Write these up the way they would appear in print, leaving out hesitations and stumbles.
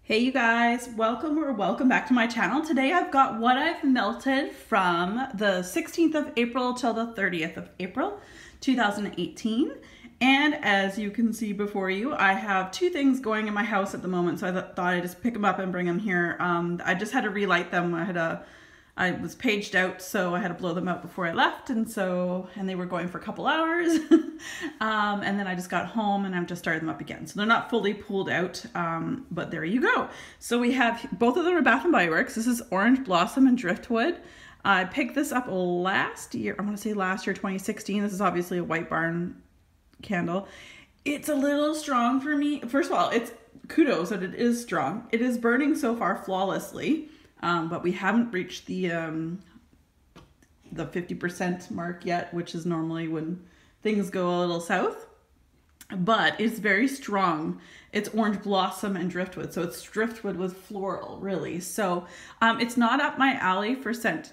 Hey you guys, welcome back to my channel. Today I've got what I've melted from the 16th of April till the 30th of April 2018. And as you can see before you, I have two things going in my house at the moment, so I thought I'd just pick them up and bring them here. I just had to relight them. I was paged out, so I had to blow them out before I left, and they were going for a couple hours. And then I just got home and I've just started them up again. So they're not fully pulled out, but there you go. So we have, both of them are Bath & Body Works. This is Orange Blossom and Driftwood. I picked this up last year, 2016. This is obviously a White Barn candle. It's a little strong for me. First of all, it's kudos that it is strong. It is burning so far flawlessly. But we haven't reached the 50% mark yet, which is normally when things go a little south. But it's very strong. It's Orange Blossom and Driftwood, so it's Driftwood with floral, really. So it's not up my alley for scent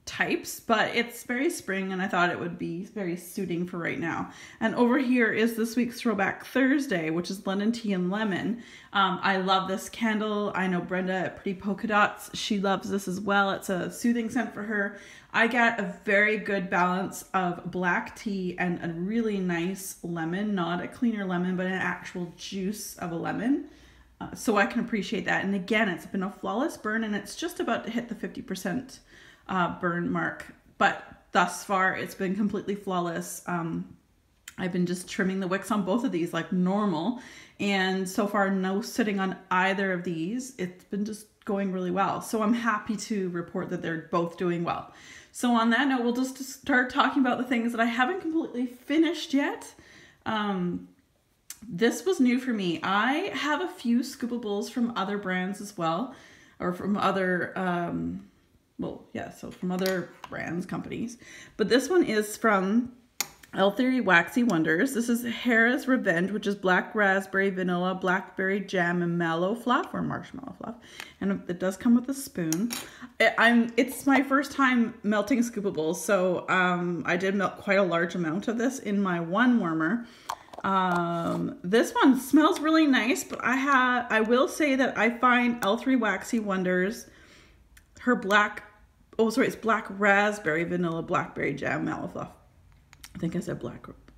types, but it's very spring, and I thought it would be very suiting for right now. And over here is this week's Throwback Thursday, which is London Tea and Lemon. I love this candle. I know Brenda at Pretty Polka Dots, she loves this as well. It's a soothing scent for her. I got a very good balance of black tea and a really nice lemon, not a cleaner lemon, but an actual juice of a lemon. So I can appreciate that. And again, it's been a flawless burn, and it's just about to hit the 50% burn mark, but thus far it's been completely flawless. I've been just trimming the wicks on both of these like normal, and so far no sitting on either of these. It's been just going really well, so I'm happy to report that they're both doing well. So on that note, we'll just start talking about the things that I haven't completely finished yet. This was new for me. I have a few Scoopables from other brands as well, or from other from other brands, companies. But this one is from L3 Waxy Wonders. This is Harrah's Revenge, which is black raspberry, vanilla, blackberry jam, and mallow fluff, or marshmallow fluff. And it does come with a spoon. It's my first time melting Scoopables, so I did melt quite a large amount of this in my one warmer. This one smells really nice, but I will say that I find L3 Waxy Wonders, her it's black raspberry, vanilla, blackberry jam, mallow fluff. I think I said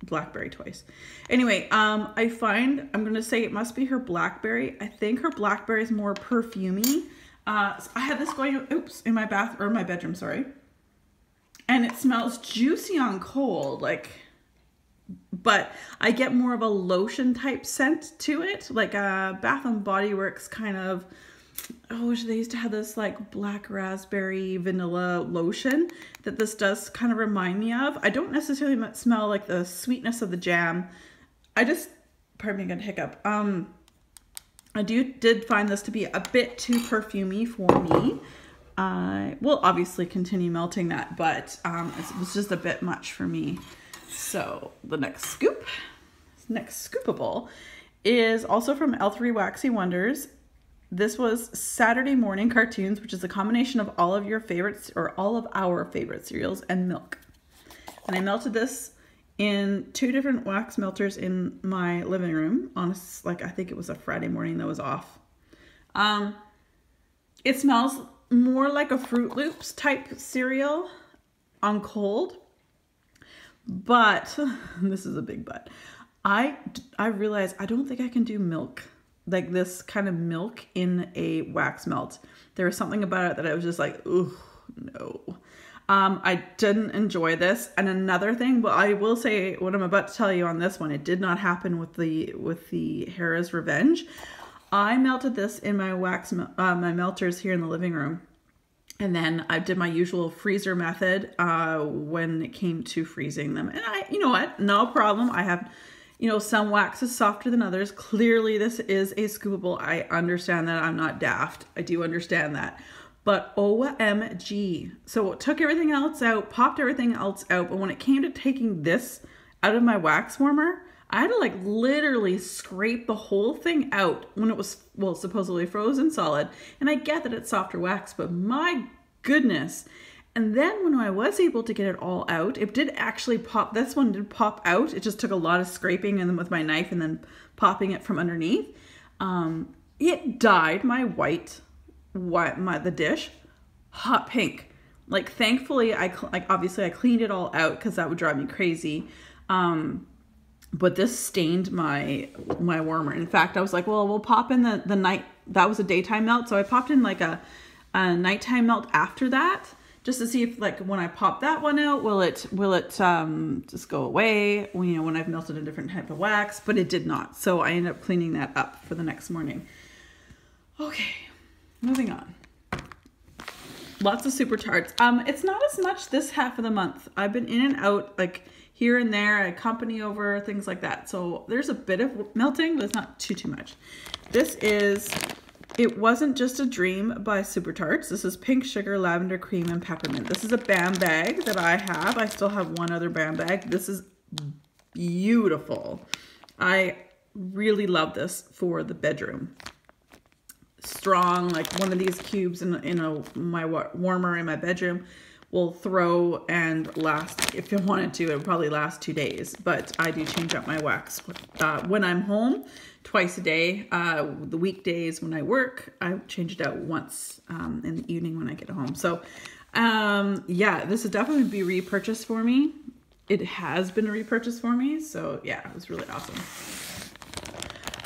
blackberry twice. Anyway, I find, I'm going to say it must be her blackberry. I think her blackberry is more perfumey. So I had this going, in my bedroom, sorry. And it smells juicy on cold, but I get more of a lotion type scent to it, like a Bath & Body Works kind of, they used to have this like black raspberry vanilla lotion that this does kind of remind me of. I don't necessarily smell like the sweetness of the jam. Pardon me, I'm gonna hiccup. I did find this to be a bit too perfumey for me. I will obviously continue melting that, but it was just a bit much for me. So the next Scoopable is also from L3 Waxy Wonders. This was Saturday Morning Cartoons, which is a combination of all of your favorites, or all of our favorite cereals, and milk. And I melted this in two different wax melters in my living room on I think it was a Friday morning that was off. It smells more like a Fruit Loops type cereal on cold, but this is a big but. I realized I don't think I can do milk, like this kind of milk, in a wax melt. There was something about it that I was just like, ooh, no. I didn't enjoy this. And another thing, but I will say what I'm about to tell you on this one, it did not happen with the Harrah's Revenge. I melted this in my my melters here in the living room. And then I did my usual freezer method when it came to freezing them. And you know what? No problem. I have, some wax is softer than others. Clearly, this is a Scoopable. I understand that. I'm not daft. I do understand that. But OMG. So it took everything else out, popped everything else out. But when it came to taking this out of my wax warmer, I had to literally scrape the whole thing out when it was, supposedly frozen solid. And I get that it's softer wax, but my goodness. And then when I was able to get it all out, it did actually pop. This one did pop out. It just took a lot of scraping and then with my knife and then popping it from underneath. it dyed my the dish hot pink. Like, thankfully, obviously I cleaned it all out because that would drive me crazy. But this stained my warmer. In fact, I was like, well, we'll pop in the night. That was a daytime melt, so I popped in like a nighttime melt after that, just to see if, like, when I pop that one out, will it just go away, you know, when I've melted a different type of wax. But it did not, so I ended up cleaning that up for the next morning. Okay, moving on. Lots of super tarts. It's not as much this half of the month. I've been in and out, like, here and there. I company over, things like that. So there's a bit of melting, but it's not too much. This is It Wasn't Just a Dream by Super Tarts. This is pink sugar, lavender cream, and peppermint. This is a bam bag that I have. I still have one other bam bag. This is beautiful. I really love this for the bedroom. Strong, like one of these cubes in my warmer in my bedroom will throw and last. If you wanted to, it would probably last 2 days, but I do change up my wax when I'm home twice a day. The weekdays when I work, I change it out once in the evening when I get home. So yeah, this would definitely be repurchased for me. It has been a repurchase for me, so yeah, it was really awesome.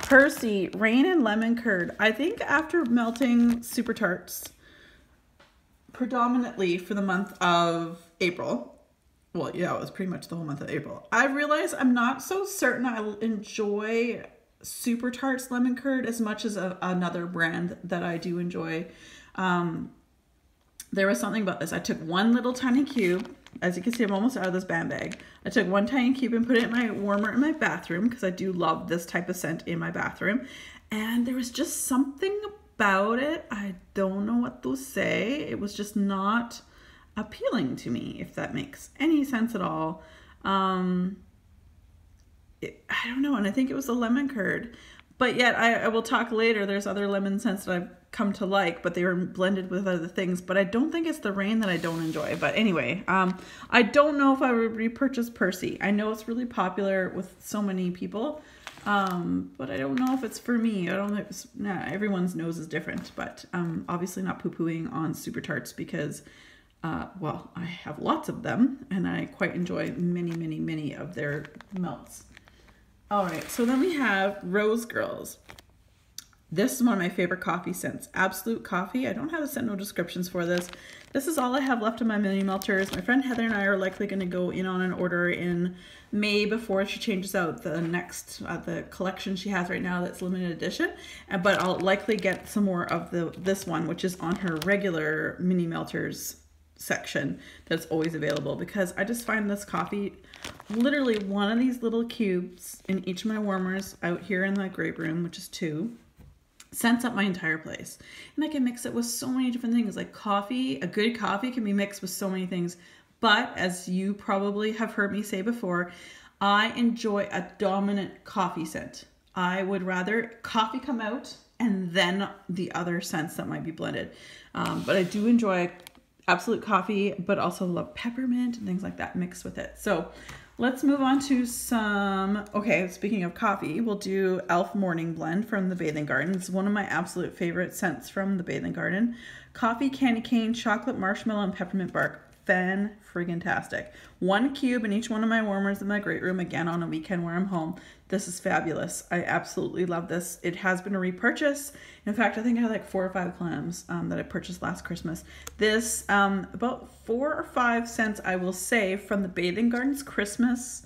Percy Rain and Lemon Curd. I think after melting Super Tarts predominantly for the month of April, well, yeah, it was pretty much the whole month of April, I realized I'm not so certain I'll enjoy Super Tarts Lemon Curd as much as another brand that I do enjoy. There was something about this. I took one little tiny cube. As you can see, I'm almost out of this band bag. I took one tiny cube and put it in my warmer in my bathroom because I do love this type of scent in my bathroom. And there was just something about it. I don't know what to say. It was just not appealing to me, if that makes any sense at all. I don't know. And I think it was the lemon curd. But yet, I will talk later. There's other lemon scents that I've come to like, but they were blended with other things. But I don't think it's the rain that I don't enjoy. But anyway, I don't know if I would repurchase Percy. I know it's really popular with so many people, but I don't know if it's for me. I don't know if it's, nah, everyone's nose is different. But obviously not poo-pooing on Super Tarts because, well, I have lots of them, and I quite enjoy many of their melts. All right, so then we have Rose Girls. This is one of my favorite coffee scents. Absolute Coffee. I don't have a scent no descriptions for this. This is all I have left of my mini melters. My friend Heather and I are likely going to go in on an order in May before she changes out the next the collection she has right now that's limited edition. But I'll likely get some more of this one, which is on her regular mini melters section that's always available, because I just find this coffee, literally one of these little cubes in each of my warmers out here in the great room, which is 2, scents up my entire place. And I can mix it with so many different things. Like coffee, a good coffee can be mixed with so many things. But as you probably have heard me say before, I enjoy a dominant coffee scent. I would rather coffee come out and then the other scents that might be blended. But I do enjoy Absolute Coffee, but also love peppermint and things like that mixed with it. So let's move on to some, okay, speaking of coffee, we'll do Elf Morning Blend from the Bathing Garden. It's one of my absolute favorite scents from the Bathing Garden. Coffee, candy cane, chocolate, marshmallow, and peppermint bark. Fan-friggin-tastic. 1 cube in each one of my warmers in my great room, again on a weekend where I'm home. This is fabulous. I absolutely love this. It has been a repurchase. In fact, I think I had like 4 or 5 clams that I purchased last Christmas. This, about 4 or 5 cents, I will say, from the Bathing Garden's Christmas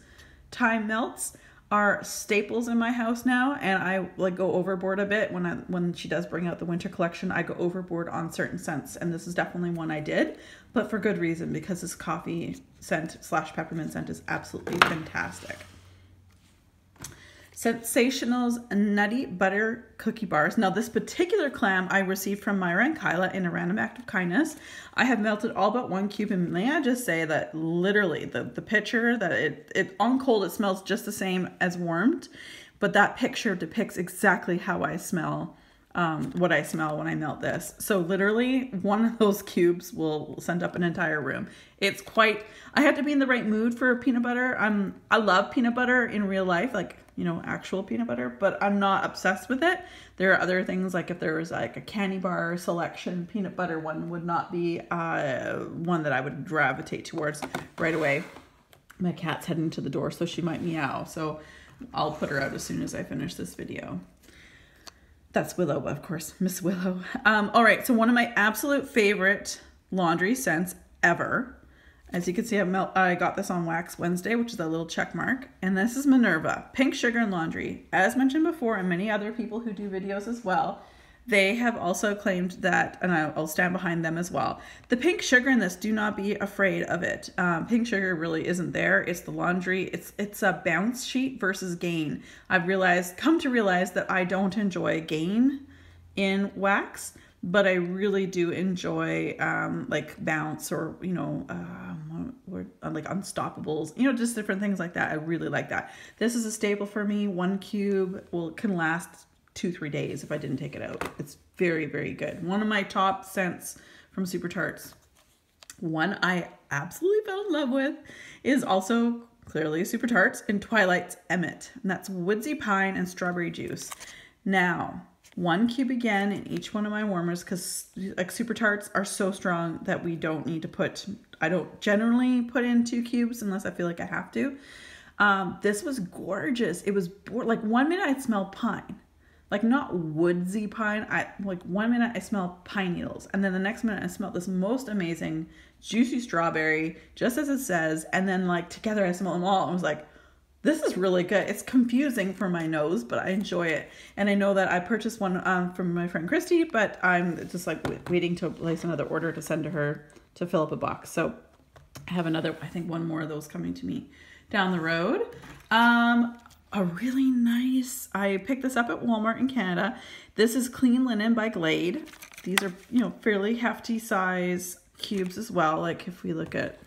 time melts are staples in my house now, and I like go overboard a bit when she does bring out the winter collection. I go overboard on certain scents, and this is definitely one I did, but for good reason, because this coffee scent / peppermint scent is absolutely fantastic. Sensational's Nutty Butter Cookie Bars. Now, this particular clam I received from Myra and Kyla in a random act of kindness. I have melted all but 1 cube, and may I just say that literally the picture that it on cold, it smells just the same as warmed, but that picture depicts exactly how I smell, what I smell when I melt this. So literally one of those cubes will scent up an entire room. It's quite, I have to be in the right mood for peanut butter. I love peanut butter in real life. Like, you know, actual peanut butter, but I'm not obsessed with it. There are other things, like if there was like a candy bar selection, peanut butter one would not be one that I would gravitate towards right away. My cat's heading to the door, so she might meow. So I'll put her out as soon as I finish this video. That's Willow, of course, Miss Willow. All right, so one of my absolute favorite laundry scents ever. As you can see, I got this on Wax Wednesday, which is a little check mark. And this is Minerva, Pink Sugar and Laundry. As mentioned before, and many other people who do videos as well, they have also claimed that, and I'll stand behind them as well. The pink sugar in this, do not be afraid of it. Pink sugar really isn't there. It's the laundry. It's a bounce sheet versus gain. I've come to realize that I don't enjoy gain in wax, but I really do enjoy like bounce or, you know, like Unstoppables, you know, just different things like that. I really like that. This is a staple for me. 1 cube can last 2-3 days if I didn't take it out. It's very, very good. One of my top scents from Super Tarts. One I absolutely fell in love with is also clearly Super Tarts in Twilight's Emmett, and that's woodsy pine and strawberry juice. Now, 1 cube again in each one of my warmers, because like Super Tarts are so strong that we don't need to put, I don't generally put in 2 cubes unless I feel like I have to. This was gorgeous. It was like 1 minute I'd smell pine, like not woodsy pine. Like 1 minute I smell pine needles, and then the next minute I smelled this most amazing juicy strawberry, just as it says, and then like together I smelled them all. I was like, this is really good. It's confusing for my nose, but I enjoy it. And I know that I purchased one from my friend Christy, but I'm just like waiting to place another order to send to her to fill up a box. So I have another, I think one more of those coming to me down the road. A really nice, I picked this up at Walmart in Canada. This is Clean Linen by Glade. These are, you know, fairly hefty size cubes as well. Like if we look at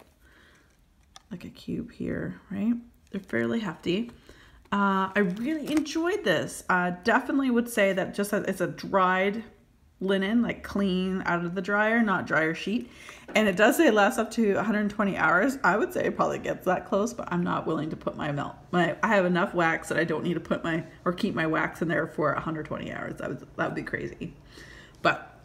like a cube here, right? They're fairly hefty. I really enjoyed this. Definitely would say that just as it's a dried linen, like clean out of the dryer, not dryer sheet. And it does say it lasts up to 120 hours. I would say it probably gets that close, but I'm not willing to put I have enough wax that I don't need to put keep my wax in there for 120 hours. That would be crazy. But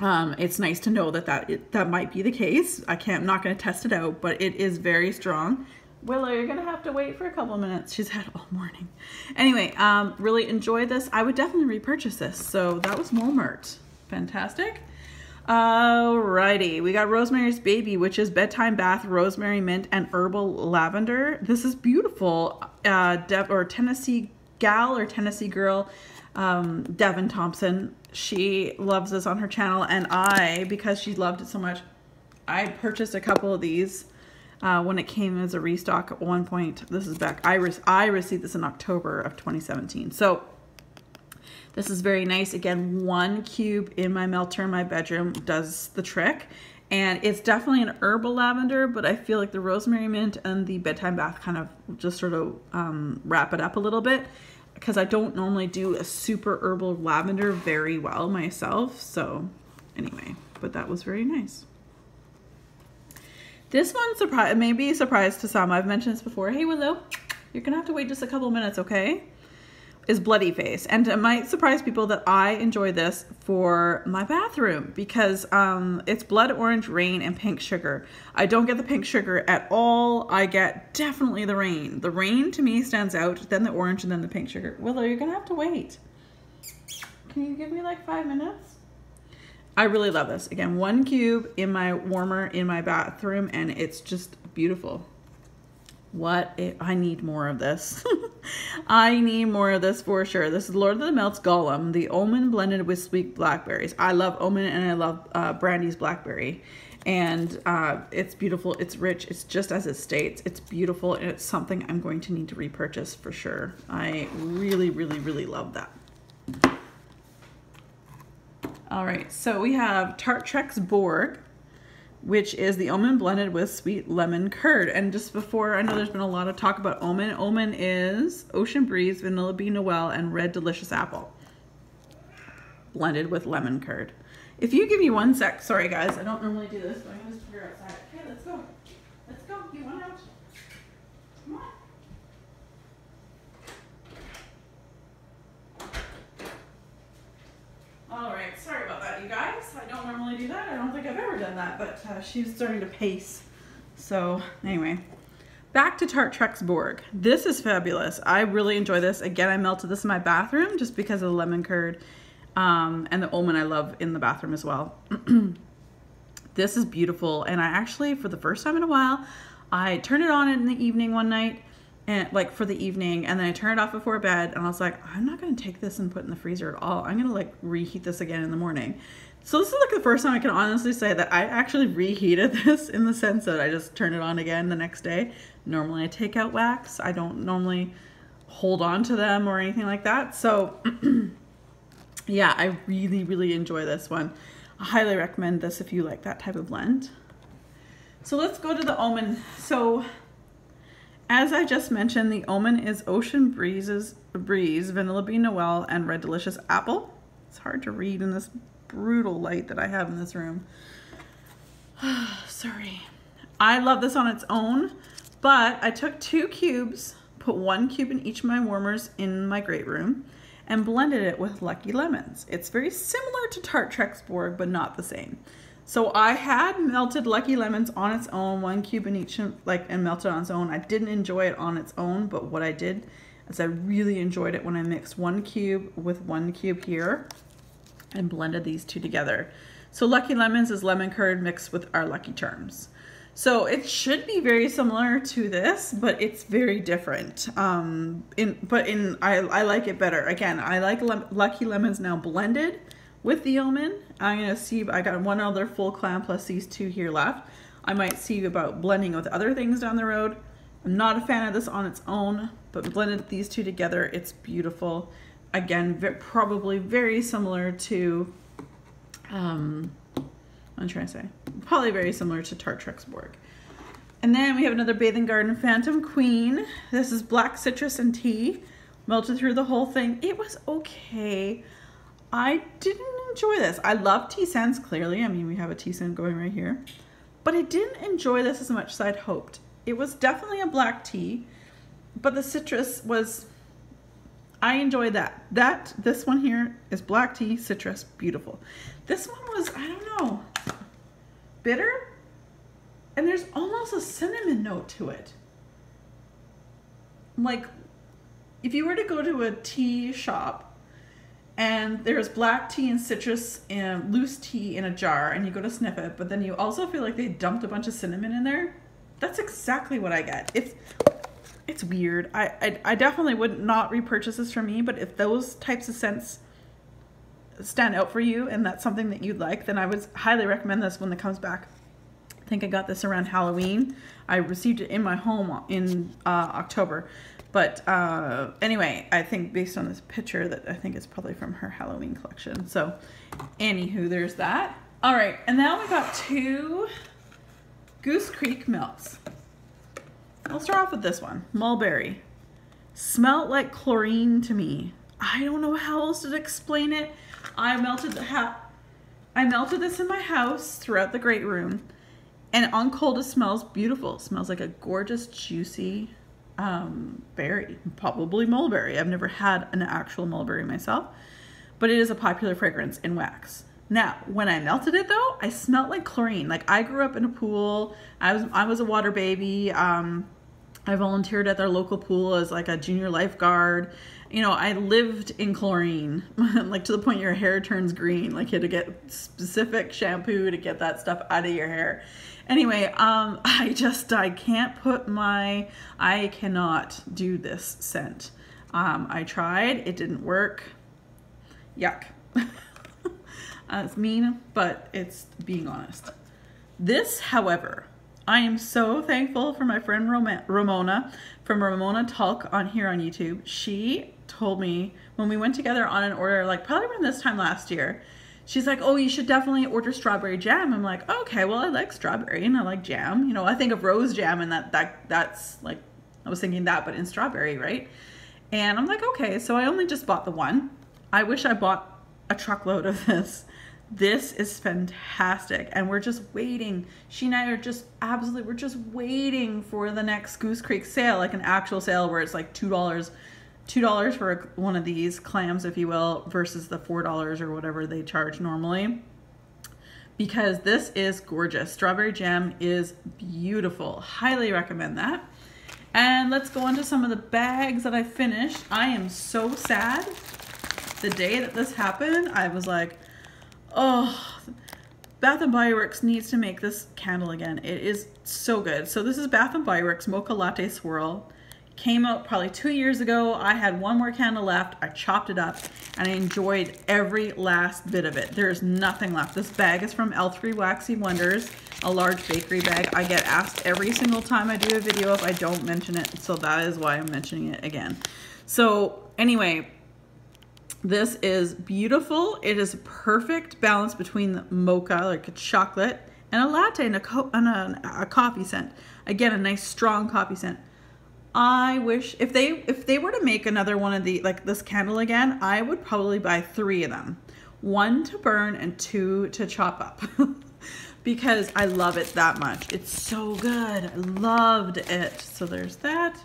it's nice to know that might be the case. I'm not going to test it out, but it is very strong. Willow, you're gonna have to wait for a couple of minutes. She's had all morning. Anyway, really enjoyed this. I would definitely repurchase this. So that was Walmart. Fantastic. Alrighty, we got Rosemary's Baby, which is bedtime bath, rosemary, mint, and herbal lavender. This is beautiful. Tennessee gal or Tennessee girl, Devin Thompson. She loves this on her channel, and because she loved it so much, I purchased a couple of these. When it came as a restock at one point. This is back, I received this in October of 2017. So this is very nice. Again, 1 cube in my melter in my bedroom does the trick. And it's definitely an herbal lavender, but I feel like the rosemary mint and the bedtime bath kind of just sort of wrap it up a little bit, because I don't normally do a super herbal lavender very well myself. So anyway, but that was very nice. This one may be a surprise to some. I've mentioned this before. Hey Willow, you're gonna have to wait just a couple minutes, okay? Is Bloody Face. And it might surprise people that I enjoy this for my bathroom because it's blood orange, rain, and pink sugar. I don't get the pink sugar at all. I get definitely the rain. The rain to me stands out, then the orange, and then the pink sugar. Willow, you're gonna have to wait. Can you give me like 5 minutes? I really love this. Again, 1 cube in my warmer in my bathroom, and it's just beautiful. I need more of this. I need more of this for sure. This is Lord of the Melts Golem, the almond blended with sweet blackberries. I love almond and I love Brandy's blackberry. And it's beautiful. It's rich. It's just as it states. It's beautiful, and it's something I'm going to need to repurchase for sure. I really, really, really love that. All right, so we have Tarts Borg, which is the almond blended with sweet lemon curd. And just before, I know there's been a lot of talk about almond. Almond is Ocean Breeze, Vanilla Bean Noel, and Red Delicious Apple, blended with lemon curd. If you give me 1 sec, sorry guys, I don't normally do this, but I'm gonna just figure outside. Okay, let's go. Let's go, you want out? Come on. All right, sorry about that, you guys. I don't normally do that. I don't think I've ever done that, but she's starting to pace. So anyway, back to Tarts Borg. This is fabulous. I really enjoy this. Again, I melted this in my bathroom just because of the lemon curd and the almond I love in the bathroom as well. This is beautiful, and I actually, for the first time in a while, I turned it on in the evening one night, and like for the evening, and then I turned it off before bed, and I was like, I'm not gonna take this and put it in the freezer at all. I'm gonna like reheat this again in the morning. So this is like the first time I can honestly say that I actually reheated this, in the sense that I just turned it on again the next day. Normally I take out wax. I don't normally hold on to them or anything like that. So yeah, I really, really enjoy this one. I highly recommend this if you like that type of blend. So let's go to the almond. So as I just mentioned, the almond is Ocean Breeze, Vanilla Bean Noel, and Red Delicious Apple. It's hard to read in this brutal light that I have in this room. Sorry. I love this on its own, but I took 2 cubes, put 1 cube in each of my warmers in my great room, and blended it with Lucky Lemons. It's very similar to Tarts Borg, but not the same. So I had melted Lucky Lemons on its own, 1 cube in each, and melted on its own. I didn't enjoy it on its own, but what I did is I really enjoyed it when I mixed 1 cube with 1 cube here and blended these 2 together. So Lucky Lemons is lemon curd mixed with our Lucky Charms. So it should be very similar to this, but it's very different. I like it better. Again, I like Lucky Lemons now blended with the almond. I'm gonna see, I got 1 other full clam plus these 2 here left. I might see about blending with other things down the road. I'm not a fan of this on its own, but blended these 2 together, it's beautiful. Again, probably very similar to, I'm trying to say, probably very similar to Tarts Borg. And then we have another Bathing Garden Phantom Queen. This is black citrus and tea. Melted through the whole thing. It was okay. I didn't enjoy this. I love tea scents, clearly. I mean, we have a tea scent going right here. But I didn't enjoy this as much as I'd hoped. It was definitely a black tea, but the citrus was, I enjoyed that. This one here is black tea, citrus, beautiful. This one was, I don't know, bitter, and there's almost a cinnamon note to it. Like, if you were to go to a tea shop and there's black tea and citrus and loose tea in a jar and you go to sniff it, but then you also feel like they dumped a bunch of cinnamon in there, that's exactly what I get. It's weird. I definitely would not repurchase this for me, but if those types of scents stand out for you and that's something that you'd like, then I would highly recommend this when it comes back. I think I got this around Halloween. I received it in my home in October. But anyway, I think based on this picture that I think it's probably from her Halloween collection. So anywho, there's that. All right, and now we got 2 Goose Creek melts. I'll start off with this one, mulberry. Smelled like chlorine to me. I don't know how else to explain it. I melted this in my house throughout the great room, and on cold it smells beautiful. It smells like a gorgeous, juicy berry, probably mulberry. I've never had an actual mulberry myself, but it is a popular fragrance in wax. Now, when I melted it though, I smelled like chlorine. Like, I grew up in a pool. I was a water baby. I volunteered at their local pool as like a junior lifeguard. You know, I lived in chlorine, like to the point your hair turns green. Like, you had to get specific shampoo to get that stuff out of your hair. Anyway, I cannot do this scent. I tried, it didn't work. Yuck. It's mean, but it's being honest. This, however, I am so thankful for my friend Ramona from Ramona Talk on here on YouTube. She told me when we went together on an order, like probably around this time last year, she's like, oh, you should definitely order strawberry jam. I'm like, okay, well, I like strawberry and I like jam. You know, I think of rose jam and that's like, I was thinking that, but in strawberry, right? And I'm like, okay, so I only just bought the one. I wish I bought a truckload of this. This is fantastic, and we're just waiting. She and I are just absolutely, we're just waiting for the next Goose Creek sale, like an actual sale where it's like $2 $2 for one of these clams, if you will, versus the $4 or whatever they charge normally. Because this is gorgeous. Strawberry jam is beautiful. Highly recommend that. And let's go on to some of the bags that I finished. I am so sad. The day that this happened, I was like, oh, Bath & Body Works needs to make this candle again. It is so good. So this is Bath & Body Works Mocha Latte Swirl. Came out probably 2 years ago. I had one more candle left. I chopped it up and I enjoyed every last bit of it. There's nothing left. This bag is from L3 Waxy Wonders, a large bakery bag. I get asked every single time I do a video if I don't mention it, so that is why I'm mentioning it again. So anyway, this is beautiful. It is a perfect balance between the mocha, like a chocolate, and a latte and a coffee scent. Again, a nice strong coffee scent. I wish if they were to make another one of the, like this candle again, I would probably buy 3 of them. 1 to burn and 2 to chop up. Because I love it that much. It's so good. I loved it. So there's that.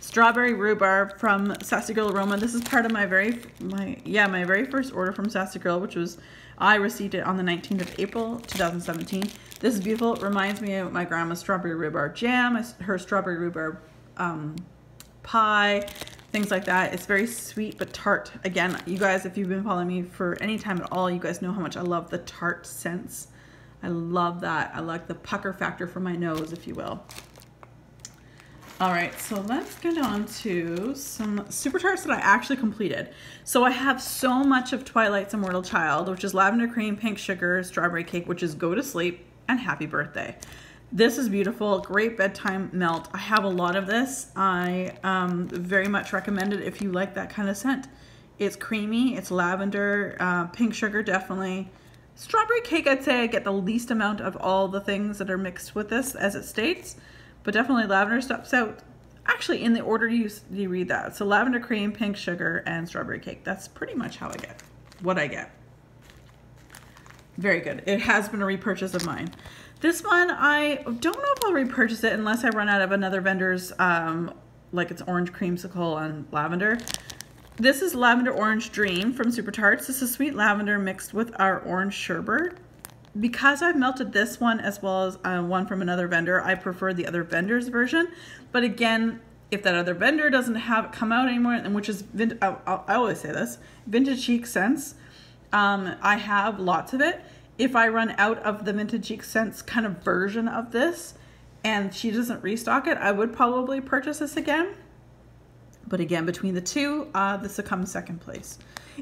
Strawberry rhubarb from Sassy Girl Aroma. This is part of my very first order from Sassy Girl, which was, I received it on the 19th of April, 2017. This is beautiful. It reminds me of my grandma's strawberry rhubarb jam, her strawberry rhubarb pie, things like that. It's very sweet but tart. Again, you guys, if you've been following me for any time at all, you guys know how much I love the tart scents. I love that. I like the pucker factor for my nose, if you will. All right, so let's get on to some Super Tarts that I actually completed. So I have so much of Twilight's Immortal Child, which is lavender cream, pink sugar, strawberry cake, which is Go to Sleep, and Happy Birthday. This is beautiful, great bedtime melt. I have a lot of this. I very much recommend it if you like that kind of scent. It's creamy, it's lavender, pink sugar definitely. Strawberry cake, I'd say I get the least amount of all the things that are mixed with this, as it states. But definitely lavender steps out, actually in the order you read that. So lavender cream, pink sugar, and strawberry cake. That's pretty much how I get, what I get. Very good. It has been a repurchase of mine. This one, I don't know if I'll repurchase it unless I run out of another vendor's, like it's orange creamsicle and lavender. This is Lavender Orange Dream from Super Tarts. This is sweet lavender mixed with our orange sherbet. Because I've melted this one as well as one from another vendor, I prefer the other vendor's version. But again, if that other vendor doesn't have it come out anymore, and which is, I always say this, Vintage Chic Scents, I have lots of it. If I run out of the Vintage Chic Scents kind of version of this and she doesn't restock it, I would probably purchase this again. But again, between the two, this will come second place.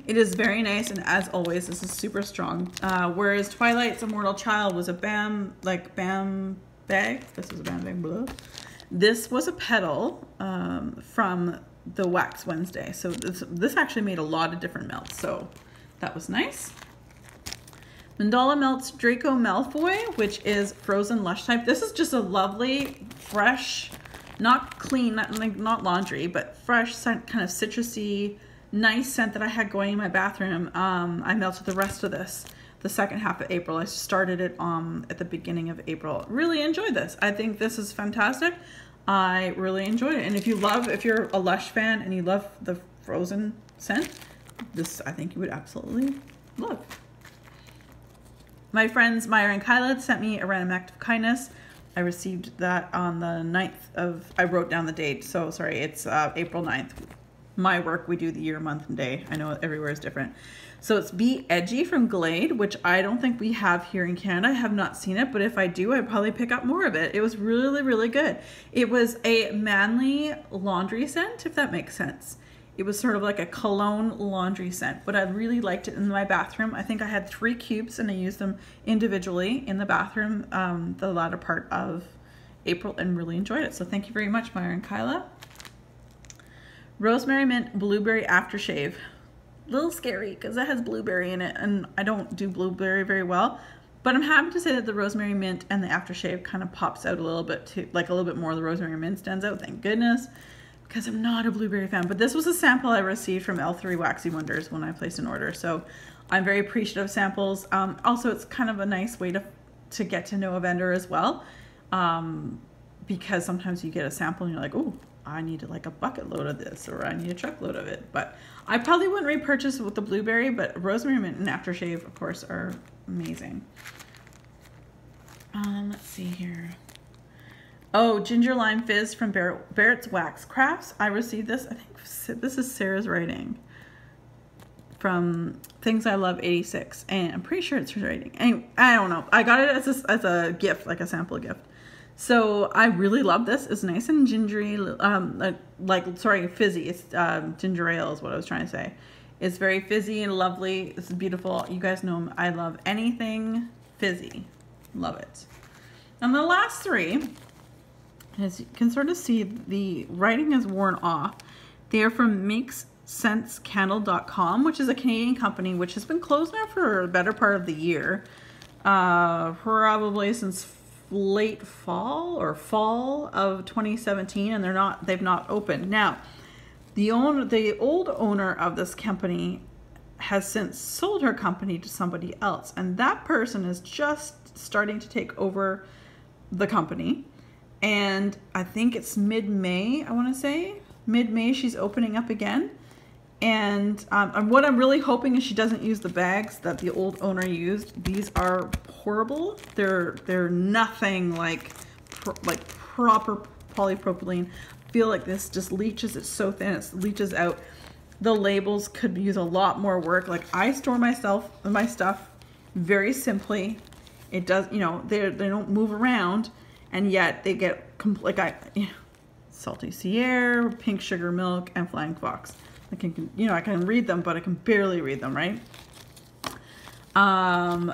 It is very nice, and as always, this is super strong. Whereas Twilight's Immortal Child was a BAM bag. This is a BAM bag. Blah. This was a petal from the Wax Wednesday. So this actually made a lot of different melts. So that was nice. Mandala Melts Draco Malfoy, which is frozen lush type. This is just a lovely, fresh, not clean, not laundry, but fresh scent, kind of citrusy, nice scent that I had going in my bathroom. I melted the rest of this the second half of April. I started it at the beginning of April. Really enjoyed this. I think this is fantastic. I really enjoyed it. And if you're a Lush fan and you love the frozen scent, this I think you would absolutely love. My friends Myra and Kyla sent me a random act of kindness. I received that on the 9th of, I wrote down the date, so sorry, it's April 9th. My work, we do the year, month, and day. I know everywhere is different. So it's Be Edgy from Glade, which I don't think we have here in Canada. I have not seen it, but if I do, I'd probably pick up more of it. It was really, really good. It was a manly laundry scent, if that makes sense. It was sort of like a cologne laundry scent, but I really liked it in my bathroom. I think I had 3 cubes and I used them individually in the bathroom the latter part of April and really enjoyed it. So thank you very much, Myra and Kyla. Rosemary Mint Blueberry Aftershave. A little scary because it has blueberry in it and I don't do blueberry very well, but I'm happy to say that the Rosemary Mint and the aftershave kind of pops out a little bit too, like a little bit more of the Rosemary Mint stands out, thank goodness, because I'm not a blueberry fan. But this was a sample I received from L3 Waxy Wonders when I placed an order, so I'm very appreciative of samples. Also, it's kind of a nice way to get to know a vendor as well, because sometimes you get a sample and you're like, oh, I need like a bucket load of this, or I need a truckload of it. But I probably wouldn't repurchase it with the blueberry, but rosemary, mint, and aftershave, of course, are amazing. Let's see here. Oh, ginger lime fizz from Barrett's Wax Crafts. I received this. I think this is Sarah's writing from Things I Love 86, and I'm pretty sure it's her writing. Anyway, I don't know. I got it as a gift, like a sample gift. So I really love this. It's nice and gingery, fizzy. It's ginger ale is what I was trying to say. It's very fizzy and lovely. This is beautiful. You guys know I love anything fizzy. Love it. And the last three, as you can sort of see, the writing is worn off. They are from MakesSenseCandle.com, which is a Canadian company which has been closed now for a better part of the year. Probably since late fall or fall of 2017, and they've not opened. Now, the old owner of this company has since sold her company to somebody else, and that person is just starting to take over the company. And I think it's mid-May, I want to say. Mid-May she's opening up again. And what I'm really hoping is she doesn't use the bags that the old owner used. These are horrible. They're nothing like proper polypropylene. I feel like this just leaches. It's so thin, it leaches out. The labels could use a lot more work. Like, I store my stuff very simply. It does, you know, they don't move around, and yet they get Salty Sierra, Pink Sugar Milk, and Flying Fox. I can read them, but I can barely read them, right?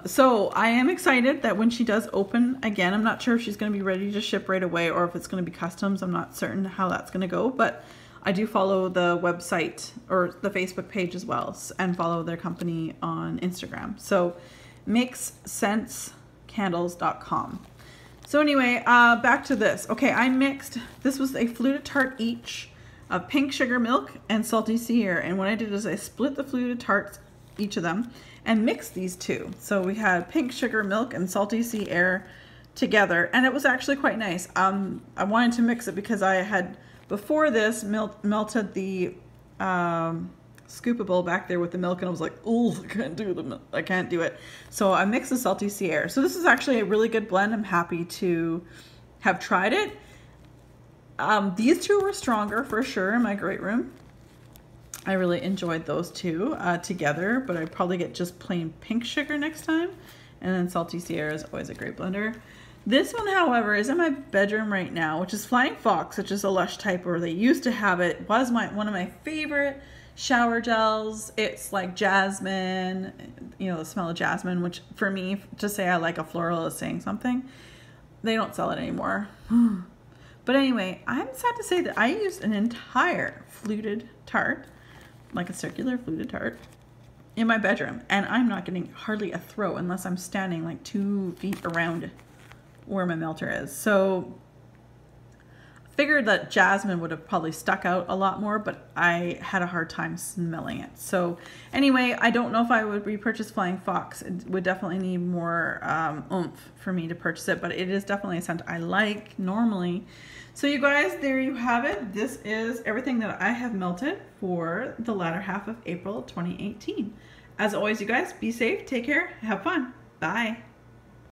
So I am excited that when she does open again, I'm not sure if she's going to be ready to ship right away or if it's going to be customs. I'm not certain how that's going to go, but I do follow the website or the Facebook page as well, and follow their company on Instagram. So MakesSenseCandles.com. So anyway, back to this. Okay, I mixed, this was a fluted tart each of Pink Sugar Milk and Salty Sierra. And what I did is I split the fluted tarts, each of them, and mixed these two. So we had Pink Sugar Milk and Salty Sierra together, and it was actually quite nice. I wanted to mix it because I had, before this, melted the Scoopable back there with the milk, and I was like, oh, I can't do it. So I mixed the Salty Sierra. So this is actually a really good blend. I'm happy to have tried it. These two were stronger for sure in my great room. I really enjoyed those two together, but I'd probably get just plain Pink Sugar next time. And then Salty Sierra is always a great blender. This one, however, is in my bedroom right now, which is Flying Fox, which is a Lush type, or they used to have it. It was one of my favorite shower gels. It's like jasmine, you know, the smell of jasmine, which for me, to say I like a floral is saying something. They don't sell it anymore. But anyway, I'm sad to say that I used an entire fluted tart, like a circular fluted tart, in my bedroom, and I'm not getting hardly a throw unless I'm standing like 2 feet around where my melter is. So I figured that jasmine would have probably stuck out a lot more, but I had a hard time smelling it. So anyway, I don't know if I would repurchase Flying Fox. It would definitely need more oomph for me to purchase it, but it is definitely a scent I like normally. So you guys, there you have it. This is everything that I have melted for the latter half of April 2018. As always, you guys, be safe, take care, have fun. Bye.